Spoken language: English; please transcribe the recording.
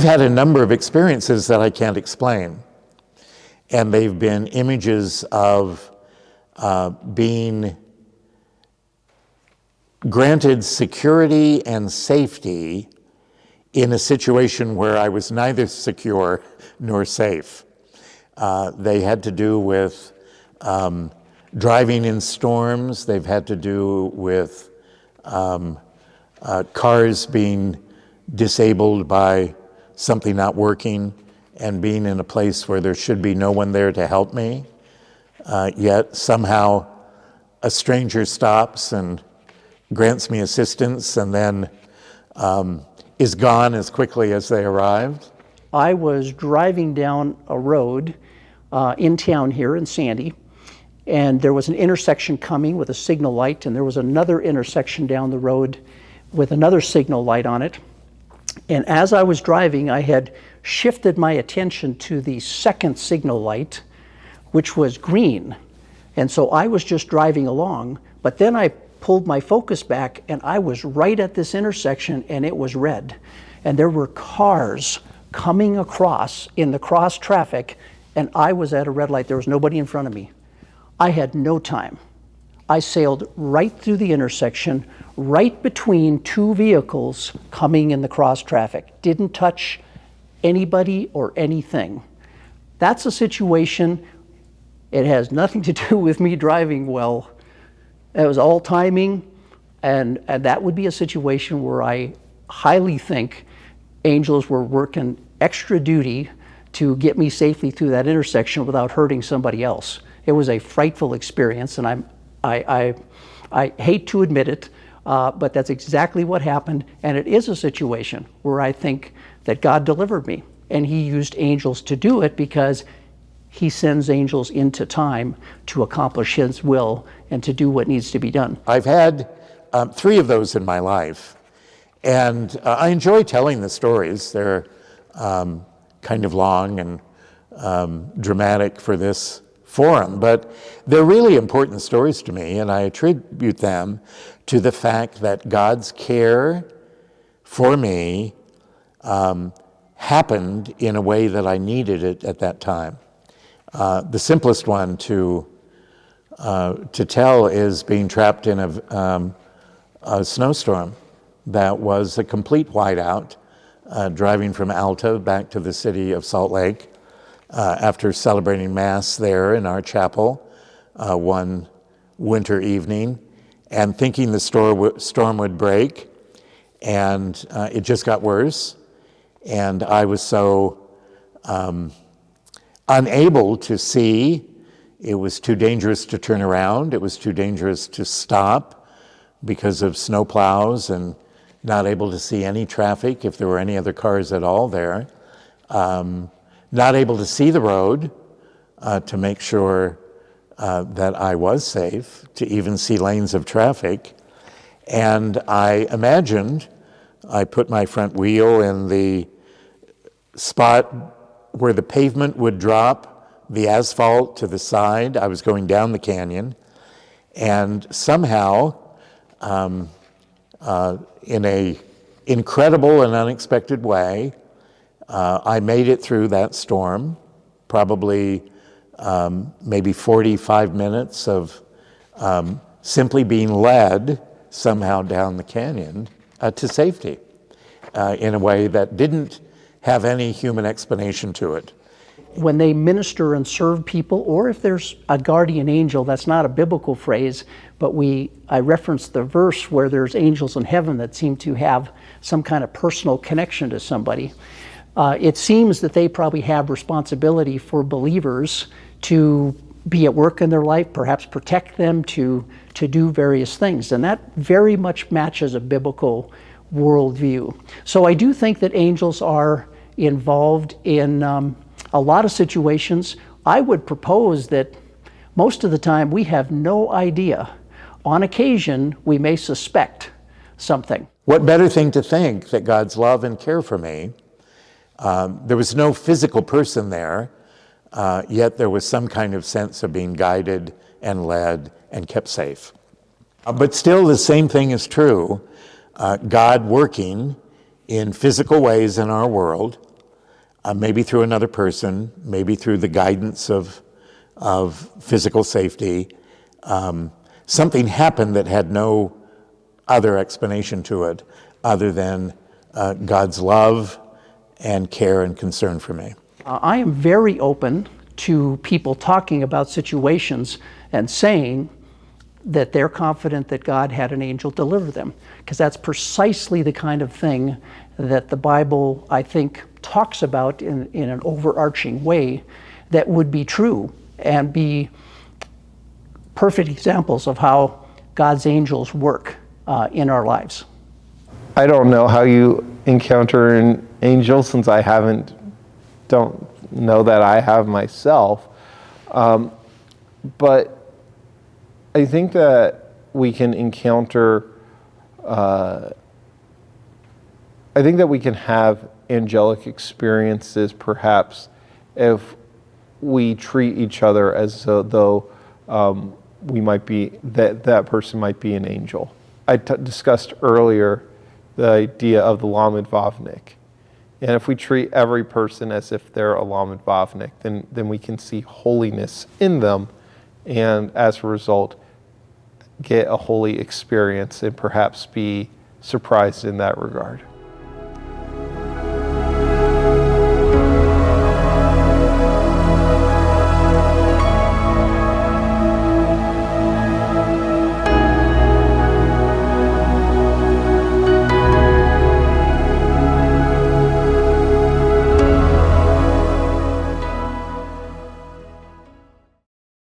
I've had a number of experiences that I can't explain, and they've been images of being granted security and safety in a situation where I was neither secure nor safe. They had to do with driving in storms. They've had to do with cars being disabled by something not working and being in a place where there should be no one there to help me. Yet somehow a stranger stops and grants me assistance and then is gone as quickly as they arrived. I was driving down a road in town here in Sandy, and there was an intersection coming with a signal light, and there was another intersection down the road with another signal light on it. And as I was driving, I had shifted my attention to the second signal light, which was green. And so I was just driving along, but then I pulled my focus back and I was right at this intersection and it was red. And there were cars coming across in the cross traffic, and I was at a red light. There was nobody in front of me. I had no time. I sailed right through the intersection, right between two vehicles coming in the cross traffic. Didn't touch anybody or anything. That's a situation. It has nothing to do with me driving well. It was all timing, and that would be a situation where I highly think angels were working extra duty to get me safely through that intersection without hurting somebody else. It was a frightful experience, and I hate to admit it, but that's exactly what happened, and it is a situation where I think that God delivered me, and He used angels to do it because He sends angels into time to accomplish His will and to do what needs to be done. I've had 3 of those in my life, and I enjoy telling the stories. They're kind of long and dramatic for this forum, but they're really important stories to me, and I attribute them to the fact that God's care for me happened in a way that I needed it at that time. The simplest one to tell is being trapped in a snowstorm that was a complete whiteout, driving from Alta back to the city of Salt Lake after celebrating Mass there in our chapel one winter evening, and thinking the storm would break, and it just got worse, and I was so unable to see. It was too dangerous to turn around. It was too dangerous to stop because of snow plows and not able to see any traffic if there were any other cars at all there. Not able to see the road to make sure that I was safe, to even see lanes of traffic. And I imagined, I put my front wheel in the spot where the pavement would drop the asphalt to the side. I was going down the canyon, and somehow, in a incredible and unexpected way, I made it through that storm, probably maybe 45 minutes of simply being led somehow down the canyon to safety in a way that didn't have any human explanation to it. When they minister and serve people, or if there's a guardian angel, that's not a biblical phrase, but I referenced the verse where there's angels in heaven that seem to have some kind of personal connection to somebody. It seems that they probably have responsibility for believers to be at work in their life, perhaps protect them, to do various things. And that very much matches a biblical worldview. So I do think that angels are involved in a lot of situations. I would propose that most of the time we have no idea. On occasion, we may suspect something. What better thing to think that God's love and care for me. There was no physical person there, yet there was some kind of sense of being guided and led and kept safe. But still the same thing is true. God working in physical ways in our world, maybe through another person, maybe through the guidance of physical safety. Something happened that had no other explanation to it other than God's love and care and concern for me. I am very open to people talking about situations and saying that they're confident that God had an angel deliver them, because that's precisely the kind of thing that the Bible, I think, talks about in an overarching way that would be true and be perfect examples of how God's angels work in our lives. I don't know how you encounter an angel, since I don't know that I have myself. But I think that we can encounter, I think that we can have angelic experiences perhaps if we treat each other as though we might be, that person might be an angel. I discussed earlier the idea of the Lamed Vavnik. And if we treat every person as if they're a Lamed Vavnik, then we can see holiness in them, and as a result, get a holy experience and perhaps be surprised in that regard.